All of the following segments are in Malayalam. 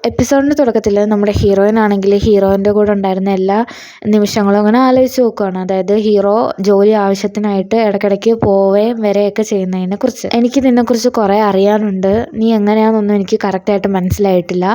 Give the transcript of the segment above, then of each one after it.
എപ്പിസോഡിൻ്റെ തുടക്കത്തിൽ നമ്മുടെ ഹീറോയിൻ ആണെങ്കിൽ ഹീറോയിൻ്റെ കൂടെ ഉണ്ടായിരുന്ന എല്ലാ നിമിഷങ്ങളും അങ്ങനെ ആലോചിച്ച് നോക്കുകയാണ്. അതായത് ഹീറോ ജോലി ആവശ്യത്തിനായിട്ട് ഇടയ്ക്കിടയ്ക്ക് പോവുകയും വരികയൊക്കെ ചെയ്യുന്നതിനെ കുറിച്ച്. എനിക്ക് നിന്നെക്കുറിച്ച് കുറേ അറിയാനുണ്ട്, നീ എങ്ങനെയാണെന്നൊന്നും എനിക്ക് കറക്റ്റായിട്ട് മനസ്സിലായിട്ടില്ല.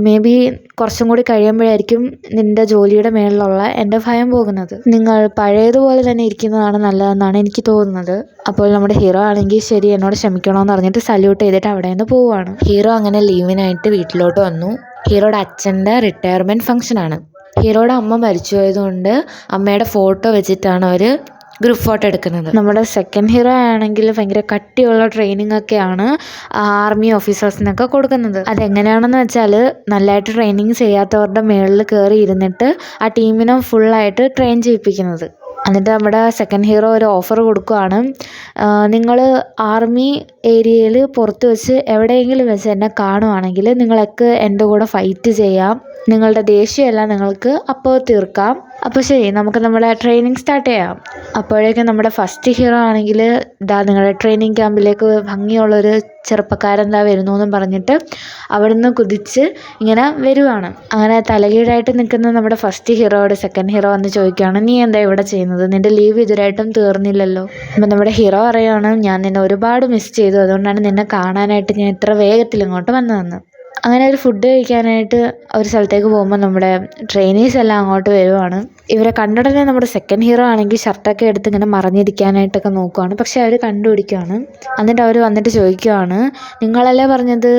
മേ ബി കുറച്ചും കൂടി കഴിയുമ്പോഴായിരിക്കും നിൻ്റെ ജോലിയുടെ മേളിലുള്ള എൻ്റെ ഭയം പോകുന്നത്. നിങ്ങൾ പഴയതുപോലെ തന്നെ ഇരിക്കുന്നതാണ് നല്ലതെന്നാണ് എനിക്ക് തോന്നുന്നത്. അപ്പോൾ നമ്മുടെ ഹീറോ ആണെങ്കിൽ ശരി എന്നോട് ക്ഷമിക്കണമെന്ന് പറഞ്ഞിട്ട് സല്യൂട്ട് ചെയ്തിട്ട് അവിടെ നിന്ന് പോവുകയാണ്. ഹീറോ അങ്ങനെ ലീവിനായിട്ട് വീട്ടിലോട്ട് വന്നു. ഹീറോയുടെ അച്ഛൻ്റെ റിട്ടയർമെൻറ്റ് ഫംഗ്ഷനാണ്. ഹീറോയുടെ അമ്മ മരിച്ചുപോയതുകൊണ്ട് അമ്മയുടെ ഫോട്ടോ വെച്ചിട്ടാണ് അവർ ഗ്രൂപ്പ് ഫോട്ടോ എടുക്കുന്നത്. നമ്മുടെ സെക്കൻഡ് ഹീറോ ആണെങ്കിൽ ഭയങ്കര കട്ടിയുള്ള ട്രെയിനിങ് ഒക്കെയാണ് ആർമി ഓഫീസേഴ്സിനൊക്കെ കൊടുക്കുന്നത്. അതെങ്ങനെയാണെന്ന് വെച്ചാൽ നല്ലതായിട്ട് ട്രെയിനിങ് ചെയ്യാത്തവരുടെ മേളിൽ കയറി ഇരുന്നിട്ട് ആ ടീമിനെ ഫുള്ളായിട്ട് ട്രെയിൻ ചെയ്യിപ്പിക്കുന്നത്. എന്നിട്ട് നമ്മുടെ സെക്കൻഡ് ഹീറോ ഒരു ഓഫർ കൊടുക്കുകയാണ്, നിങ്ങൾ ആർമി ഏരിയയിൽ പുറത്ത് വെച്ച് എവിടെയെങ്കിലും വെച്ച് എന്നെ കാണുവാണെങ്കിൽ നിങ്ങൾക്ക് എൻ്റെ കൂടെ ഫൈറ്റ് ചെയ്യാം, നിങ്ങളുടെ ദേഷ്യമെല്ലാം നിങ്ങൾക്ക് അപ്പോൾ തീർക്കാം. അപ്പോൾ ശരി, നമുക്ക് നമ്മുടെ ട്രെയിനിങ് സ്റ്റാർട്ട് ചെയ്യാം. അപ്പോഴേക്കും നമ്മുടെ ഫസ്റ്റ് ഹീറോ ആണെങ്കിൽ നിങ്ങളുടെ ട്രെയിനിങ് ക്യാമ്പിലേക്ക് ഭംഗിയുള്ളൊരു ചെറുപ്പക്കാരൻ വരുന്നു എന്നും പറഞ്ഞിട്ട് അവിടുന്ന് കുതിച്ച് ഇങ്ങനെ വരുവാണ്. അങ്ങനെ തലകീഴായിട്ട് നിൽക്കുന്ന നമ്മുടെ ഫസ്റ്റ് ഹീറോയോട് സെക്കൻഡ് ഹീറോ വന്ന് ചോദിക്കുകയാണ്, നീ എന്താ ഇവിടെ ചെയ്യുന്നത്, നിൻ്റെ ലീവ് ഇതുവരെയായിട്ടും തീർന്നില്ലല്ലോ. അപ്പം നമ്മുടെ ഹീറോ പറയുകയാണ്, ഞാൻ നിന്നെ ഒരുപാട് മിസ് ചെയ്തു, അതുകൊണ്ടാണ് നിന്നെ കാണാനായിട്ട് ഞാൻ ഇത്ര വേഗത്തിൽ ഇങ്ങോട്ട് വന്നതെന്ന്. അങ്ങനെ ഒരു ഫുഡ് കഴിക്കാനായിട്ട് ഒരു സ്ഥലത്തേക്ക് പോകുമ്പോൾ നമ്മുടെ ട്രെയിനീസ് എല്ലാം അങ്ങോട്ട് വരുവാണ്. ഇവരെ കണ്ടുടനെ നമ്മുടെ സെക്കൻഡ് ഹീറോ ആണെങ്കിൽ ഷർട്ടൊക്കെ എടുത്ത് ഇങ്ങനെ മറഞ്ഞിരിക്കാനായിട്ടൊക്കെ നോക്കുവാണ്. പക്ഷെ അവർ കണ്ടുപിടിക്കുകയാണ്. എന്നിട്ട് അവർ വന്നിട്ട് ചോദിക്കുകയാണ്, നിങ്ങളല്ലേ പറഞ്ഞത്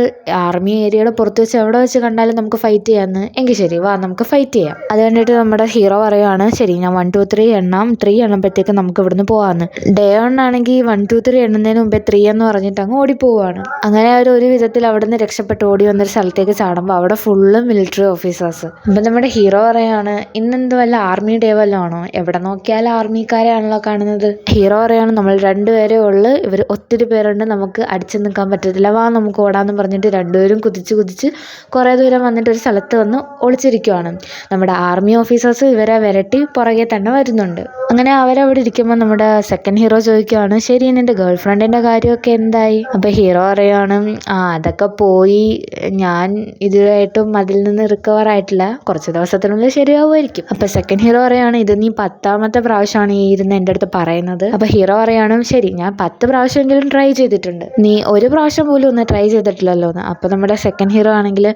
ആർമി ഏരിയയുടെ പുറത്ത് വെച്ച് എവിടെ വെച്ച് കണ്ടാലും നമുക്ക് ഫൈറ്റ് ചെയ്യാമെന്ന്, എങ്കിൽ ശരി വാ നമുക്ക് ഫൈറ്റ് ചെയ്യാം. അത് കണ്ടിട്ട് നമ്മുടെ ഹീറോ പറയുകയാണ്, ശരി ഞാൻ 1 2 3 എണ്ണാം, 3 എണ്ണുമ്പോഴത്തേക്ക് നമുക്ക് ഇവിടുന്ന് പോകാമെന്ന്. ഡേ 1 ആണെങ്കിൽ 1 2 3 എണ്ണുന്നതിന് മുമ്പേ 3 എന്ന് പറഞ്ഞിട്ട് അങ്ങ് ഓടിപ്പോവാണ്. അങ്ങനെ അവർ ഒരു വിധത്തിൽ അവിടെ നിന്ന് രക്ഷപ്പെട്ട് ഓടി വന്നൊരു സ്ഥലത്തേക്ക് ചാടുമ്പോൾ അവിടെ ഫുള്ള് മിലിറ്ററി ഓഫീസേഴ്സ്. അപ്പം നമ്മുടെ ഹീറോ പറയാണ്, ഇന്നെന്ത് വല്ല ആർമി ഡേ വല്ലതും ആണോ, എവിടെ നോക്കിയാലും ആർമിക്കാരെയാണല്ലോ കാണുന്നത്. ഹീറോ പറയാണ്, നമ്മൾ 2 പേരേ ഉള്ളു, ഇവർ ഒത്തിരി പേരുണ്ട്, നമുക്ക് അടിച്ചു നിൽക്കാൻ പറ്റത്തില്ല, വാ നമുക്ക് ഓടാന്ന് പറഞ്ഞിട്ട് 2 പേരും കുതിച്ച് കുറേ ദൂരം വന്നിട്ട് ഒരു സ്ഥലത്ത് വന്ന് ഒളിച്ചിരിക്കുവാണ്. നമ്മുടെ ആർമി ഓഫീസേഴ്സ് ഇവരെ വിരട്ടി പുറകെ തന്നെ വരുന്നുണ്ട്. അങ്ങനെ അവരവിടെ ഇരിക്കുമ്പോൾ നമ്മുടെ സെക്കൻഡ് ഹീറോ ചോദിക്കുകയാണ്, ശരി നിൻ്റെ ഗേൾ ഫ്രണ്ടിൻ്റെ കാര്യമൊക്കെ എന്തായി? അപ്പോൾ ഹീറോ പറയുകയാണ്, അതൊക്കെ പോയി, ഞാൻ ഇതുവരെയായിട്ടും അതിൽ നിന്ന് റിക്കവർ ആയിട്ടില്ല, കുറച്ച് ദിവസത്തിനുള്ളിൽ ശരിയാവുമായിരിക്കും. അപ്പോൾ സെക്കൻഡ് ഹീറോ പറയുകയാണ്, ഇത് നീ 10ാമത്തെ പ്രാവശ്യമാണ് ഈ ഇരുന്ന് എൻ്റെ അടുത്ത് പറയുന്നത്. അപ്പോൾ ഹീറോ പറയുകയാണ്, ശരി ഞാൻ 10 പ്രാവശ്യമെങ്കിലും ട്രൈ ചെയ്തിട്ടുണ്ട്, നീ ഒരു പ്രാവശ്യം പോലും ഒന്ന് ട്രൈ ചെയ്തിട്ടില്ലല്ലോ എന്ന്. അപ്പോൾ നമ്മുടെ സെക്കൻഡ് ഹീറോ ആണെങ്കിൽ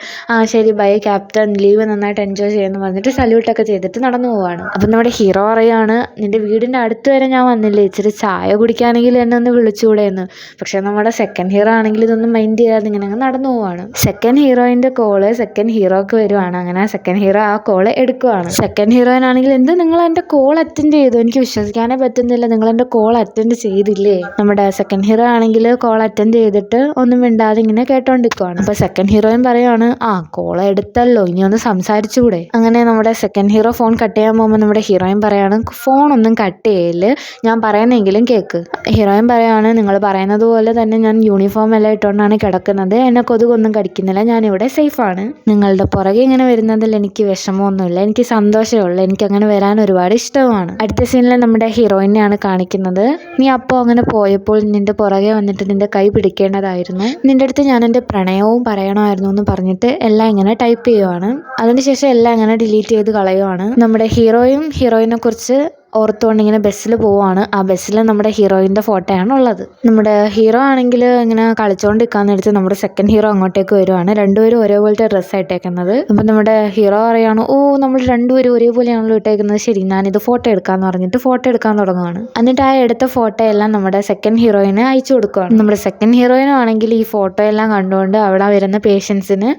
ശരി ബൈ ക്യാപ്റ്റൻ, ലീവ് നന്നായിട്ട് എൻജോയ് ചെയ്യുമെന്ന് പറഞ്ഞിട്ട് സല്യൂട്ടൊക്കെ ചെയ്തിട്ട് നടന്നു പോവാണ്. അപ്പം നമ്മുടെ ഹീറോ പറയുകയാണ്, നിൻ്റെ വീടിൻ്റെ അടുത്ത് വരെ ഞാൻ വന്നില്ലേ, ഇച്ചിരി ചായ കുടിക്കാനെങ്കിൽ എന്നെ ഒന്ന് വിളിച്ചുകൂടെ എന്ന്. പക്ഷേ നമ്മുടെ സെക്കൻഡ് ഹീറോ ആണെങ്കിൽ ഇതൊന്നും മൈൻഡ് ചെയ്യാതെ ഇങ്ങനെ നടന്നു പോവാണ്. സെക്കൻഡ് ഹീറോയിൻ്റെ കോള് സെക്കൻഡ് ഹീറോക്ക് വരുവാണ്. അങ്ങനെ സെക്കൻഡ് ഹീറോ ആ കോള് എടുക്കുവാണ്. സെക്കൻഡ് ഹീറോയിൻ ആണെങ്കിൽ, എന്ത് നിങ്ങൾ എൻ്റെ കോൾ അറ്റൻഡ് ചെയ്തു, എനിക്ക് വിശ്വസിക്കാനേ പറ്റുന്നില്ല, നിങ്ങൾ എൻ്റെ കോൾ അറ്റൻഡ് ചെയ്തില്ലേ. നമ്മുടെ സെക്കൻഡ് ഹീറോ ആണെങ്കിൽ കോൾ അറ്റൻഡ് ചെയ്തിട്ട് ഒന്നും മിണ്ടാതെ ഇങ്ങനെ കേട്ടോണ്ടിരിക്കുവാണ്. അപ്പോൾ സെക്കൻഡ് ഹീറോയിൻ പറയുവാണ്, കോൾ എടുത്തല്ലോ, ഇനി ഒന്ന് സംസാരിച്ചുകൂടെ. അങ്ങനെ നമ്മുടെ സെക്കൻഡ് ഹീറോ ഫോൺ കട്ട് ചെയ്യാൻ പോകുമ്പോൾ നമ്മുടെ ഹീറോയിൻ പറയാണ്, ഫോണൊന്നും കട്ട് ചെയ്യല്, ഞാൻ പറയുന്നെങ്കിലും കേൾക്ക്. ഹീറോയിൻ പറയാണ്, നിങ്ങൾ പറയുന്നത് പോലെ തന്നെ ഞാൻ യൂണിഫോം എല്ലാം ഇട്ടുകൊണ്ടാണ് കിടക്കുന്നത്, എന്നെ കൊതുകൊന്നും കടിക്കുന്നില്ല, ഞാനിവിടെ സേഫാണ്. നിങ്ങളുടെ പുറകെ ഇങ്ങനെ വരുന്നതിൽ എനിക്ക് വിഷമമൊന്നുമില്ല, എനിക്ക് സന്തോഷമേ ഉള്ളൂ, എനിക്ക് അങ്ങനെ വരാൻ ഒരുപാട് ഇഷ്ടമാണ്. അടുത്ത സീനിൽ നമ്മുടെ ഹീറോയിനെയാണ് കാണിക്കുന്നത്. നീ അപ്പോൾ അങ്ങനെ പോയപ്പോൾ നിന്റെ പുറകെ വന്നിട്ട് നിന്റെ കൈ പിടിക്കേണ്ടതായിരുന്നു, നിന്റെ അടുത്ത് ഞാൻ എൻ്റെ പ്രണയവും പറയണമായിരുന്നു എന്ന് പറഞ്ഞിട്ട് എല്ലാം ഇങ്ങനെ ടൈപ്പ് ചെയ്യുവാണ്. അതിനുശേഷം എല്ലാം ഇങ്ങനെ ഡിലീറ്റ് ചെയ്ത് കളയുവാണ്. നമ്മുടെ ഹീറോയും ഹീറോയിനെ കുറിച്ച് ഓർത്തുകൊണ്ട് ഇങ്ങനെ ബസ്സിൽ പോവുകയാണ്. ആ ബസ്സിൽ നമ്മുടെ ഹീറോയിൻ്റെ ഫോട്ടോയാണ് ഉള്ളത്. നമ്മുടെ ഹീറോ ആണെങ്കിൽ ഇങ്ങനെ കളിച്ചുകൊണ്ടിരിക്കാന്ന് എടുത്ത് നമ്മുടെ സെക്കൻഡ് ഹീറോ അങ്ങോട്ടേക്ക് വരുവാണ്. 2 പേരും ഒരേപോലത്തെ ഡ്രസ്സ് ഇട്ടേക്കുന്നത്. അപ്പം നമ്മുടെ ഹീറോ പറയാണ്, നമ്മൾ 2 പേരും ഒരേപോലെയാണല്ലോ ഇട്ടേക്കുന്നത്, ശരി ഞാനിത് ഫോട്ടോ എടുക്കാമെന്ന് പറഞ്ഞിട്ട് ഫോട്ടോ എടുക്കാൻ തുടങ്ങുകയാണ്. എന്നിട്ട് ആ എടുത്ത ഫോട്ടോ എല്ലാം നമ്മുടെ സെക്കൻഡ് ഹീറോയിന് അയച്ചു കൊടുക്കുകയാണ്. നമ്മുടെ സെക്കൻഡ് ഹീറോയിനും ആണെങ്കിൽ ഈ ഫോട്ടോ എല്ലാം കണ്ടുകൊണ്ട് അവിടെ വരുന്ന പേഷ്യൻസിന്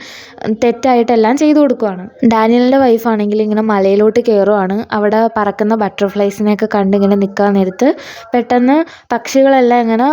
തെറ്റായിട്ടെല്ലാം ചെയ്തു കൊടുക്കുകയാണ്. ഡാനിയലിൻ്റെ വൈഫാണെങ്കിൽ ഇങ്ങനെ മലയിലോട്ട് കയറുവാണ്. അവിടെ പറക്കുന്ന ബട്ടർഫ്ലൈസിനെയൊക്കെ കണ്ടിങ്ങനെ നിൽക്കാൻ നേരത്ത് പെട്ടെന്ന് പക്ഷികളെല്ലാം ഇങ്ങനെ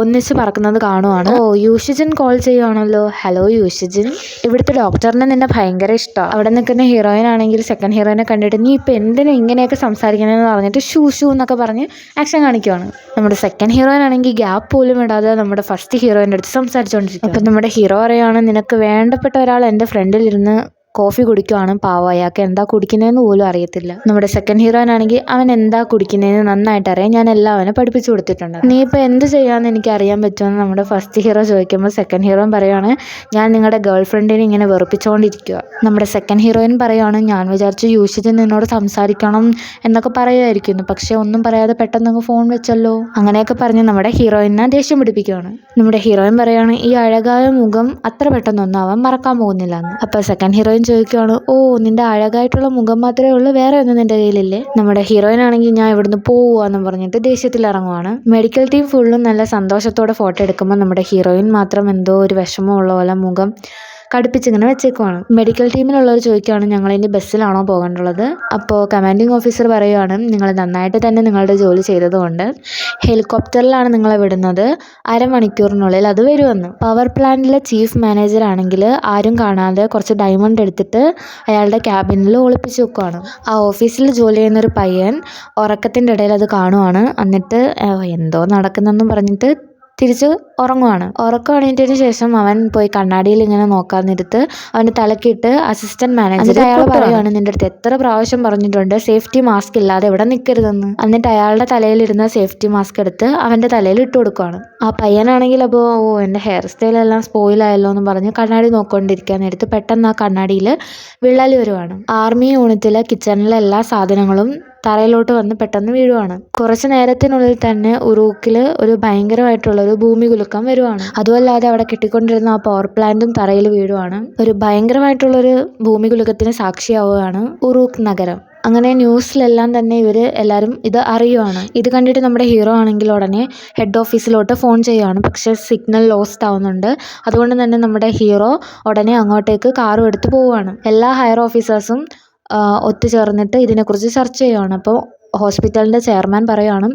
ഒന്നിച്ച് പറക്കുന്നത് കാണുവാണ്. യൂഷിജിൻ കോൾ ചെയ്യുവാണല്ലോ, ഹലോ യൂഷിജിൻ, ഇവിടുത്തെ ഡോക്ടറിനെ നിന്നെ ഭയങ്കര ഇഷ്ടമാണ്. അവിടെ നിൽക്കുന്ന ഹീറോയിൻ ആണെങ്കിൽ സെക്കൻഡ് ഹീറോയിനെ കണ്ടിട്ട്, നീ ഇപ്പം എന്തിനാ ഇങ്ങനെയൊക്കെ സംസാരിക്കണമെന്ന് പറഞ്ഞിട്ട് ഷൂ എന്നൊക്കെ പറഞ്ഞ് ആക്ഷൻ കാണിക്കുവാണ്. നമ്മുടെ സെക്കൻഡ് ഹീറോയിൻ ആണെങ്കിൽ ഗ്യാപ്പ് പോലും ഇടാതെ നമ്മുടെ ഫസ്റ്റ് ഹീറോയിൻ്റെ അടുത്ത് സംസാരിച്ചുകൊണ്ടിരിക്കും. അപ്പം നമ്മുടെ ഹീറോ പറയുകയാണ്, നിനക്ക് വേണ്ടപ്പെട്ട ഒരാൾ എൻ്റെ ഫ്രണ്ടിലിരുന്ന് കോഫി കുടിക്കുവാണ്. പാവം, അയാൾക്ക് എന്താ കുടിക്കുന്നതെന്ന് പോലും അറിയത്തില്ല. നമ്മുടെ സെക്കൻഡ് ഹീറോയിൻ ആണെങ്കിൽ അവൻ എന്താ കുടിക്കുന്നതെന്ന് നന്നായിട്ട് അറിയാം. ഞാൻ എല്ലാം അവനെ പഠിപ്പിച്ചു കൊടുത്തിട്ടുണ്ട്. നീ ഇപ്പോൾ എന്ത് ചെയ്യാമെന്ന് എനിക്ക് അറിയാൻ പറ്റുമെന്ന് നമ്മുടെ ഫസ്റ്റ് ഹീറോ ചോദിക്കുമ്പോൾ സെക്കൻഡ് ഹീറോയിൻ പറയുവാണ്, ഞാൻ നിങ്ങളുടെ ഗേൾ ഫ്രണ്ടിനെ ഇങ്ങനെ വെറുപ്പിച്ചുകൊണ്ടിരിക്കുക. നമ്മുടെ സെക്കൻഡ് ഹീറോയിൻ പറയുവാണ്, ഞാൻ വിചാരിച്ചു യൂഷിജ് നിന്നോട് സംസാരിക്കണം എന്നൊക്കെ പറയുമായിരിക്കുന്നു, പക്ഷെ ഒന്നും പറയാതെ പെട്ടെന്ന് അങ്ങ് ഫോൺ വെച്ചല്ലോ. അങ്ങനെയൊക്കെ പറഞ്ഞ് നമ്മുടെ ഹീറോയിനെ ദേഷ്യം പിടിപ്പിക്കുകയാണ്. നമ്മുടെ ഹീറോയിൻ പറയുകയാണ്, ഈ അഴകായ മുഖം അത്ര പെട്ടെന്നൊന്നും അവൻ മറക്കാൻ പോകുന്നില്ല എന്ന്. അപ്പോൾ സെക്കൻഡ് ഹീറോയിൻ ചോദിക്കുകയാണ്, ഓ നിന്റെ അഴകായിട്ടുള്ള മുഖം മാത്രമേ ഉള്ളൂ, വേറെ ഒന്നും നിന്റെ കയ്യിലില്ലേ? നമ്മുടെ ഹീറോയിൻ ആണെങ്കിൽ ഞാൻ ഇവിടുന്ന് പോവാന്ന് പറഞ്ഞിട്ട് ദേഷ്യത്തിൽ ഇറങ്ങുവാണ്. മെഡിക്കൽ ടീം ഫുള്ളും നല്ല സന്തോഷത്തോടെ ഫോട്ടോ എടുക്കുമ്പോൾ നമ്മുടെ ഹീറോയിൻ മാത്രം എന്തോ ഒരു വിഷമമുള്ള പോലെ മുഖം കടുപ്പിച്ചിങ്ങനെ വെച്ചേക്കുവാണ്. മെഡിക്കൽ ടീമിലുള്ളവർ ചോദിക്കുകയാണ്, ഞങ്ങൾ ഇനി ബസ്സിലാണോ പോകേണ്ടുള്ളത്? അപ്പോൾ കമാൻഡിങ് ഓഫീസർ പറയുകയാണ്, നിങ്ങൾ നന്നായിട്ട് തന്നെ നിങ്ങളുടെ ജോലി ചെയ്തതുകൊണ്ട് ഹെലികോപ്റ്ററിലാണ് നിങ്ങളെ വിടുന്നത്, അരമണിക്കൂറിനുള്ളിൽ അത് വരുമെന്ന്. പവർ പ്ലാന്റിലെ ചീഫ് മാനേജർ ആണെങ്കിൽ ആരും കാണാതെ കുറച്ച് ഡയമണ്ട് എടുത്തിട്ട് അയാളുടെ ക്യാബിനിൽ ഒളിപ്പിച്ച് വെക്കുവാണ്. ആ ഓഫീസിൽ ജോലി ചെയ്യുന്നൊരു പയ്യൻ ഉറക്കത്തിൻ്റെ ഇടയിൽ അത് കാണുവാണ്. എന്നിട്ട് എന്തോ നടക്കുന്നെന്നും പറഞ്ഞിട്ട് തിരിച്ച് ഉറങ്ങുവാണ്. ഉറക്കം എണീറ്റതിന് ശേഷം അവൻ പോയി കണ്ണാടിയിൽ ഇങ്ങനെ നോക്കാൻ നേരത്ത് അവൻ്റെ തലക്കിട്ട് അസിസ്റ്റന്റ് മാനേജർ അയാൾ പറയുവാണ്, നിന്റെ അടുത്ത് എത്ര പ്രാവശ്യം പറഞ്ഞിട്ടുണ്ട് സേഫ്റ്റി മാസ്ക് ഇല്ലാതെ ഇവിടെ നിൽക്കരുതെന്ന്. എന്നിട്ട് അയാളുടെ തലയിലിരുന്ന സേഫ്റ്റി മാസ്ക് എടുത്ത് അവൻ്റെ തലയിൽ ഇട്ട് കൊടുക്കുവാണ്. ആ പയ്യനാണെങ്കിൽ അപ്പോൾ എൻ്റെ ഹെയർ സ്റ്റൈലെല്ലാം സ്പോയിലായല്ലോ എന്ന് പറഞ്ഞ് കണ്ണാടി നോക്കിക്കൊണ്ടിരിക്കാൻ നേരത്ത് പെട്ടെന്ന് ആ കണ്ണാടിയിൽ വിള്ളൽ വരുവാണ്. ആർമി യൂണിറ്റിലെ കിച്ചണിലെ എല്ലാ സാധനങ്ങളും തറയിലോട്ട് വന്ന് പെട്ടെന്ന് വീഴുവാണ്. കുറച്ച് നേരത്തിനുള്ളിൽ തന്നെ ഉറൂക്കിൽ ഒരു ഭയങ്കരമായിട്ടുള്ളൊരു ഭൂമി കുലുക്കം വരുവാണ്. അതുമല്ലാതെ അവിടെ കെട്ടിക്കൊണ്ടിരുന്ന ആ പവർ പ്ലാന്റും തറയിൽ വീഴുവാണ്. ഒരു ഭയങ്കരമായിട്ടുള്ളൊരു ഭൂമി കുലുക്കത്തിന് സാക്ഷിയാവുകയാണ് ഉറൂക്ക് നഗരം. അങ്ങനെ ന്യൂസിലെല്ലാം തന്നെ എല്ലാവരും ഇത് അറിയുവാണ്. ഇത് കണ്ടിട്ട് നമ്മുടെ ഹീറോ ആണെങ്കിൽ ഉടനെ ഹെഡ് ഓഫീസിലോട്ട് ഫോൺ ചെയ്യുവാണ്. പക്ഷേ സിഗ്നൽ ലോസ്റ്റ് ആവുന്നുണ്ട്. അതുകൊണ്ട് തന്നെ നമ്മുടെ ഹീറോ ഉടനെ അങ്ങോട്ടേക്ക് കാറും എടുത്ത് പോവുകയാണ്. എല്ലാ ഹയർ ഓഫീസേഴ്സും ഒത്തുചേർന്നിട്ട് ഇതിനെക്കുറിച്ച് ചർച്ച ചെയ്യുകയാണ്. അപ്പോൾ ഹോസ്പിറ്റലിൻ്റെ ചെയർമാൻ പറയുകയാണ്,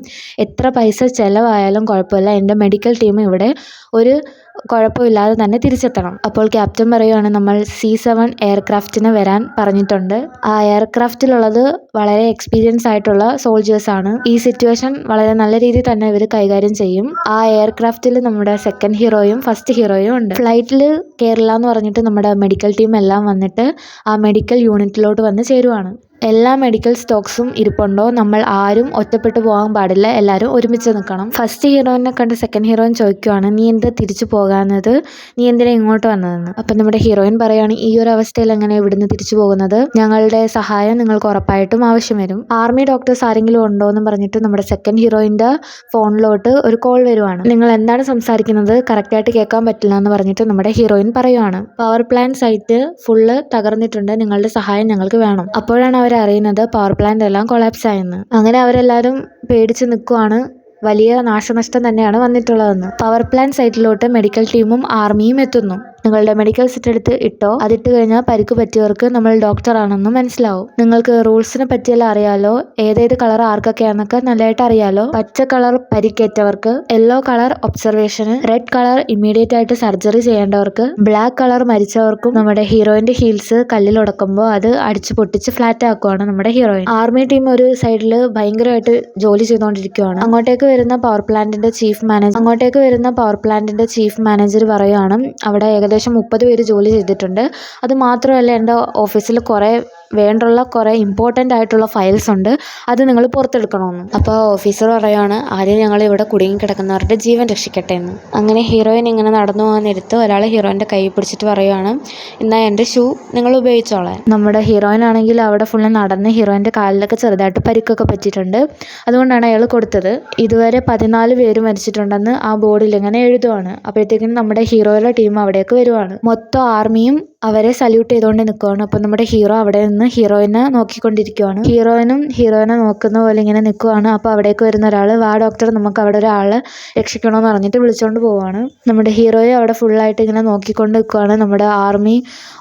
എത്ര പൈസ ചിലവായാലും കുഴപ്പമില്ല, എൻ്റെ മെഡിക്കൽ ടീം ഇവിടെ ഒരു കുഴപ്പമില്ലാതെ തന്നെ തിരിച്ചെത്തണം. അപ്പോൾ ക്യാപ്റ്റൻ പറയുകയാണ്, നമ്മൾ C-7 എയർക്രാഫ്റ്റിന് വരാൻ പറഞ്ഞിട്ടുണ്ട്. ആ എയർക്രാഫ്റ്റിലുള്ളത് വളരെ എക്സ്പീരിയൻസ് ആയിട്ടുള്ള സോൾജേഴ്സാണ്. ഈ സിറ്റുവേഷൻ വളരെ നല്ല രീതിയിൽ തന്നെ ഇവർ കൈകാര്യം ചെയ്യും. ആ എയർക്രാഫ്റ്റിൽ നമ്മുടെ സെക്കൻഡ് ഹീറോയും ഫസ്റ്റ് ഹീറോയും ഉണ്ട്. ഫ്ലൈറ്റിൽ കേരള എന്ന് പറഞ്ഞിട്ട് നമ്മുടെ മെഡിക്കൽ ടീം എല്ലാം വന്നിട്ട് ആ മെഡിക്കൽ യൂണിറ്റിലോട്ട് വന്ന് ചേരുവാണ്. എല്ലാ മെഡിക്കൽ സ്റ്റോക്സും ഇരിപ്പുണ്ടോ, നമ്മൾ ആരും ഒറ്റപ്പെട്ടു പോകാൻ പാടില്ല, എല്ലാവരും ഒരുമിച്ച് നിൽക്കണം. ഫസ്റ്റ് ഹീറോയിനെ കണ്ട് സെക്കൻഡ് ഹീറോയിൻ ചോദിക്കുവാണ്, നീ എന്താ തിരിച്ചു പോകാഞ്ഞത്, നീ എന്തിനാ ഇങ്ങോട്ട് വന്നതെന്ന്. അപ്പം നമ്മുടെ ഹീറോയിൻ പറയുകയാണ്, ഈ ഒരു അവസ്ഥയിൽ എങ്ങനെ ഇവിടുന്ന് തിരിച്ചു പോകുന്നത്, ഞങ്ങളുടെ സഹായം നിങ്ങൾക്ക് ഉറപ്പായിട്ടും ആവശ്യം വരും. ആർമി ഡോക്ടേഴ്സ് ആരെങ്കിലും ഉണ്ടോ എന്ന് പറഞ്ഞിട്ട് നമ്മുടെ സെക്കൻഡ് ഹീറോയിൻ്റെ ഫോണിലോട്ട് ഒരു കോൾ വരുവാണ്. നിങ്ങൾ എന്താണ് സംസാരിക്കുന്നത് കറക്റ്റായിട്ട് കേൾക്കാൻ പറ്റില്ല എന്ന് പറഞ്ഞിട്ട് നമ്മുടെ ഹീറോയിൻ പറയുവാണ്, പവർ പ്ലാന്റ് സൈറ്റ് ഫുള്ള് തകർന്നിട്ടുണ്ട്, നിങ്ങളുടെ സഹായം ഞങ്ങൾക്ക് വേണം. അപ്പോഴാണ് അറിയുന്നത് പവർ പ്ലാന്റ് എല്ലാം കൊളാപ്സ് ആയെന്ന്. അങ്ങനെ അവരെല്ലാവരും പേടിച്ച് നിൽക്കുവാണ്. വലിയ നാശനഷ്ടം തന്നെയാണ് വന്നിട്ടുള്ളതെന്ന്. പവർ പ്ലാന്റ് സൈറ്റിലോട്ട് മെഡിക്കൽ ടീമും ആർമിയും എത്തുന്നു. നിങ്ങളുടെ മെഡിക്കൽ സെറ്റ് എടുത്ത് ഇട്ടോ, അതിട്ട് കഴിഞ്ഞാൽ പരിക്ക് പറ്റിയവർക്ക് നമ്മൾ ഡോക്ടറാണെന്ന് മനസ്സിലാവും. നിങ്ങൾക്ക് റൂൾസിനെ പറ്റിയെല്ലാം അറിയാലോ, ഏതേത് കളർ ആർക്കൊക്കെയാണെന്നൊക്കെ നല്ലതായിട്ട് അറിയാലോ. പച്ച കളർ പരിക്കേറ്റവർക്ക്, യെല്ലോ കളർ ഒബ്സർവേഷന്, റെഡ് കളർ ഇമ്മീഡിയറ്റ് ആയിട്ട് സർജറി ചെയ്യേണ്ടവർക്ക്, ബ്ലാക്ക് കളർ മരിച്ചവർക്കും. നമ്മുടെ ഹീറോയിന്റെ ഹീൽസ് കല്ലിലുടക്കുമ്പോൾ അത് അടിച്ചു പൊട്ടിച്ച് ഫ്ലാറ്റ് ആക്കുവാണ് നമ്മുടെ ഹീറോയിൻ. ആർമി ടീം ഒരു സൈഡിൽ ഭയങ്കരമായിട്ട് ജോലി ചെയ്തുകൊണ്ടിരിക്കുകയാണ്. അങ്ങോട്ടേക്ക് വരുന്ന പവർ പ്ലാന്റിന്റെ ചീഫ് മാനേജർ പറയുകയാണ്, അവിടെ ഏകദേശം 30 പേര് ജോലി ചെയ്തിട്ടുണ്ട്. അത് മാത്രമല്ല, എൻ്റെ ഓഫീസിൽ കുറേ ഇമ്പോർട്ടൻ്റ് ആയിട്ടുള്ള ഫയൽസ് ഉണ്ട്, അത് നിങ്ങൾ പുറത്തെടുക്കണമെന്ന്. അപ്പോൾ ഓഫീസർ പറയുകയാണ്, ആദ്യം ഞങ്ങൾ ഇവിടെ കുടുങ്ങി കിടക്കുന്നവരുടെ ജീവൻ രക്ഷിക്കട്ടെ എന്ന്. അങ്ങനെ ഹീറോയിൻ ഇങ്ങനെ നടന്നു പോകാൻ നേരത്ത് ഒരാൾ ഹീറോയിൻ്റെ കൈ പിടിച്ചിട്ട് പറയുകയാണ്, എന്നാൽ എൻ്റെ ഷൂ നിങ്ങൾ ഉപയോഗിച്ചോളാൻ. നമ്മുടെ ഹീറോയിൻ ആണെങ്കിൽ അവിടെ ഫുള്ള് നടന്ന് ഹീറോയിൻ്റെ കാലിലൊക്കെ ചെറുതായിട്ട് പരിക്കൊക്കെ പറ്റിയിട്ടുണ്ട്. അതുകൊണ്ടാണ് അയാൾ കൊടുത്തത്. ഇതുവരെ 14 പേര് മരിച്ചിട്ടുണ്ടെന്ന് ആ ബോർഡിൽ ഇങ്ങനെ എഴുതുവാണ്. അപ്പോഴത്തേക്കും നമ്മുടെ ഹീറോയുടെ ടീം അവിടേക്ക് വരുവാണ്. മൊത്തം ആർമിയും അവരെ സല്യൂട്ട് ചെയ്തുകൊണ്ട് നിൽക്കുവാണ്. അപ്പം നമ്മുടെ ഹീറോ അവിടെ നിന്ന് ഹീറോയിനെ നോക്കിക്കൊണ്ടിരിക്കുവാണ്. ഹീറോയിനും ഹീറോയിനെ നോക്കുന്ന പോലെ ഇങ്ങനെ നിൽക്കുവാണ്. അപ്പോൾ അവിടേക്ക് വരുന്ന ഒരാൾ, വാ ഡോക്ടർ, നമുക്ക് അവിടെ ഒരാളെ രക്ഷിക്കണമെന്ന് പറഞ്ഞിട്ട് വിളിച്ചുകൊണ്ട് പോവാണ്. നമ്മുടെ ഹീറോയെ അവിടെ ഫുള്ളായിട്ട് ഇങ്ങനെ നോക്കിക്കൊണ്ട് നിൽക്കുവാണ്. നമ്മുടെ ആർമി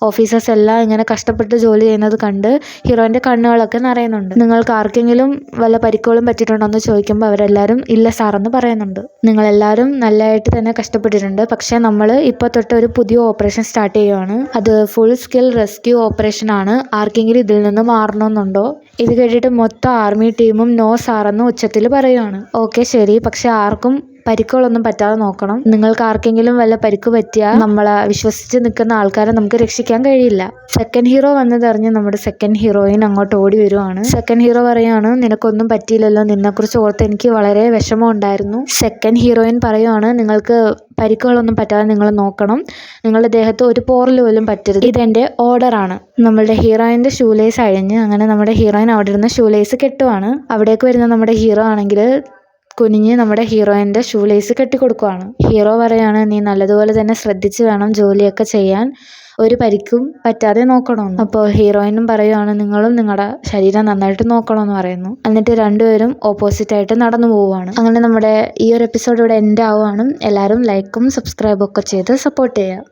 ഓഫീസേഴ്സ് എല്ലാം ഇങ്ങനെ കഷ്ടപ്പെട്ട് ജോലി ചെയ്യുന്നത് കണ്ട് ഹീറോയിൻ്റെ കണ്ണുകളൊക്കെ നിറയുന്നുണ്ട്. നിങ്ങൾക്ക് ആർക്കെങ്കിലും വല്ല പരിക്കുകളും പറ്റിയിട്ടുണ്ടോ എന്ന് ചോദിക്കുമ്പോൾ അവരെല്ലാവരും ഇല്ല സാറെന്ന് പറയുന്നുണ്ട്. നിങ്ങളെല്ലാവരും നല്ലതായിട്ട് തന്നെ കഷ്ടപ്പെട്ടിട്ടുണ്ട്, പക്ഷേ നമ്മൾ ഇപ്പോൾ തൊട്ട് ഒരു പുതിയ ഓപ്പറേഷൻ സ്റ്റാർട്ട് ചെയ്യുവാണ്. അത് ഫുൾ സ്കിൽ റെസ്ക്യൂ ഓപ്പറേഷൻ ആണ്. ആർക്കെങ്കിലും ഇതിൽ നിന്ന് മാറണമെന്നുണ്ടോ? ഇത് കേട്ടിട്ട് മൊത്തം ആർമി ടീമും നോ സാറെന്ന് ഉച്ചത്തിൽ പറയുവാണ്. ഓക്കെ ശരി, പക്ഷെ ആർക്കും പരിക്കുകളൊന്നും പറ്റാതെ നോക്കണം. നിങ്ങൾക്ക് ആർക്കെങ്കിലും വല്ല പരിക്ക് പറ്റിയാൽ നമ്മളെ വിശ്വസിച്ച് നിൽക്കുന്ന ആൾക്കാരെ നമുക്ക് രക്ഷിക്കാൻ കഴിയില്ല. സെക്കൻഡ് ഹീറോ വന്നതറിഞ്ഞ് നമ്മുടെ സെക്കൻഡ് ഹീറോയിൻ അങ്ങോട്ട് ഓടി വരുവാണ്. സെക്കൻഡ് ഹീറോ പറയാണ്, നിനക്കൊന്നും പറ്റിയില്ലല്ലോ, നിന്നെക്കുറിച്ച് ഓർത്ത് എനിക്ക് വളരെ വിഷമം ഉണ്ടായിരുന്നു. സെക്കൻഡ് ഹീറോയിൻ പറയുവാണ്, നിങ്ങൾക്ക് പരിക്കുകളൊന്നും പറ്റാതെ നിങ്ങൾ നോക്കണം, നിങ്ങളുടെ ദേഹത്ത് ഒരു പോറൽ പോലും പറ്റരുത്, ഇതെൻ്റെ ഓർഡറാണ്. നമ്മളുടെ ഹീറോയിൻ്റെ ഷൂലേസ് അഴിഞ്ഞ് അങ്ങനെ നമ്മുടെ ഹീറോയിൻ അവിടെ ഇരുന്ന് ഷൂലേസ് കെട്ടുവാണ്. അവിടേക്ക് വരുന്ന നമ്മുടെ ഹീറോ ആണെങ്കിൽ കുനിഞ്ഞ് നമ്മുടെ ഹീറോയിൻ്റെ ഷൂലേസ് കെട്ടിക്കൊടുക്കുവാണ്. ഹീറോ പറയാണ്, നീ നല്ലതുപോലെ തന്നെ ശ്രദ്ധിച്ച് വേണം ജോലിയൊക്കെ ചെയ്യാൻ, ഒരു പരിക്കും പറ്റാതെ നോക്കണമെന്ന്. അപ്പോൾ ഹീറോയിനും പറയുവാണ്, നിങ്ങളും നിങ്ങളുടെ ശരീരം നന്നായിട്ട് നോക്കണമെന്ന് പറയുന്നു. എന്നിട്ട് രണ്ടുപേരും ഓപ്പോസിറ്റായിട്ട് നടന്നു പോവുകയാണ്. അങ്ങനെ നമ്മുടെ ഈ ഒരു എപ്പിസോഡ് ഇവിടെ എൻഡ് ആവുകയാണ്. എല്ലാവരും ലൈക്കും സബ്സ്ക്രൈബും ഒക്കെ ചെയ്ത് സപ്പോർട്ട് ചെയ്യുക.